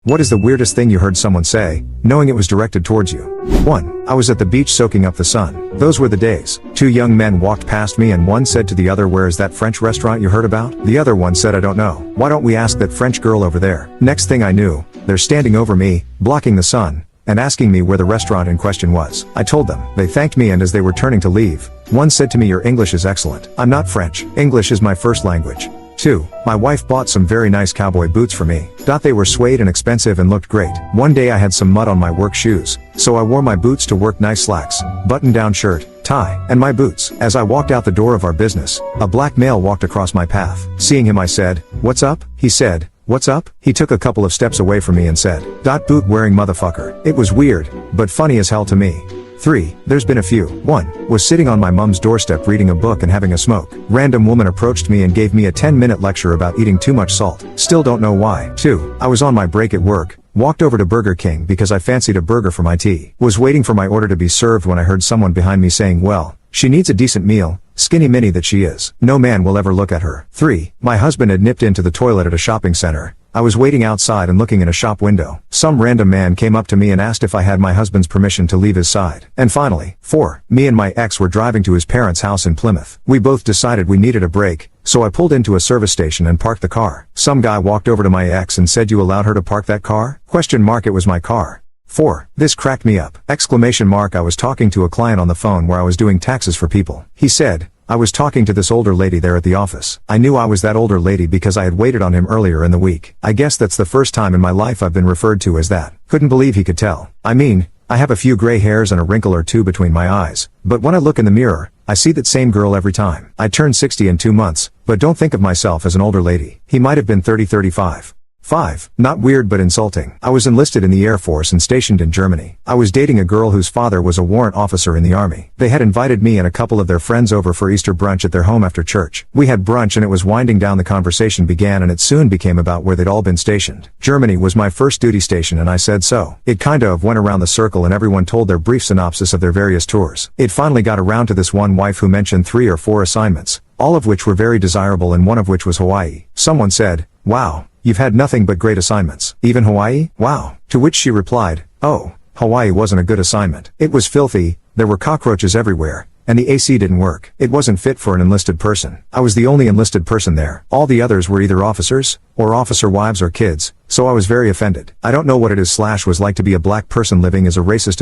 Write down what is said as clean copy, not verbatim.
What is the weirdest thing you heard someone say, knowing it was directed towards you? 1. I was at the beach soaking up the sun. Those were the days. Two young men walked past me and one said to the other, "Where is that French restaurant you heard about?" The other one said, "I don't know. Why don't we ask that French girl over there?" Next thing I knew, they're standing over me, blocking the sun, and asking me where the restaurant in question was. I told them. They thanked me, and as they were turning to leave, one said to me, "Your English is excellent." I'm not French. English is my first language. 2. My wife bought some very nice cowboy boots for me. They were suede and expensive and looked great. One day I had some mud on my work shoes, so I wore my boots to work. Nice slacks, button-down shirt, tie, and my boots. As I walked out the door of our business, a black male walked across my path. Seeing him, I said, "What's up?" He said, "What's up?" He took a couple of steps away from me and said, "Boot wearing motherfucker." It was weird, but funny as hell to me. 3. There's been a few. 1. Was sitting on my mom's doorstep reading a book and having a smoke. Random woman approached me and gave me a 10-minute lecture about eating too much salt. Still don't know why. 2. I was on my break at work, walked over to Burger King because I fancied a burger for my tea. Was waiting for my order to be served when I heard someone behind me saying, "Well, she needs a decent meal, skinny mini that she is. No man will ever look at her." 3. My husband had nipped into the toilet at a shopping center. I was waiting outside and looking in a shop window. Some random man came up to me and asked if I had my husband's permission to leave his side. And finally, 4. Me and my ex were driving to his parents' house in Plymouth. We both decided we needed a break, so I pulled into a service station and parked the car. Some guy walked over to my ex and said, "You allowed her to park that car?" It was my car. 4. This cracked me up. I was talking to a client on the phone where I was doing taxes for people. He said, "I was talking to this older lady there at the office." I knew I was that older lady because I had waited on him earlier in the week. I guess that's the first time in my life I've been referred to as that. Couldn't believe he could tell. I mean, I have a few gray hairs and a wrinkle or two between my eyes, but when I look in the mirror, I see that same girl every time. I turned 60 in 2 months, but don't think of myself as an older lady. He might have been 35. 5. Not weird but insulting. I was enlisted in the Air Force and stationed in Germany. I was dating a girl whose father was a warrant officer in the Army. They had invited me and a couple of their friends over for Easter brunch at their home after church. We had brunch and it was winding down. The conversation began and it soon became about where they'd all been stationed. Germany was my first duty station and I said so. It kinda of went around the circle and everyone told their brief synopsis of their various tours. It finally got around to this one wife who mentioned 3 or 4 assignments, all of which were very desirable and one of which was Hawaii. Someone said, "Wow. You've had nothing but great assignments. Even Hawaii? Wow." To which she replied, "Oh, Hawaii wasn't a good assignment. It was filthy, there were cockroaches everywhere, and the AC didn't work. It wasn't fit for an enlisted person." I was the only enlisted person there. All the others were either officers, or officer wives or kids, so I was very offended. I don't know what it is / was like to be a black person living as a racist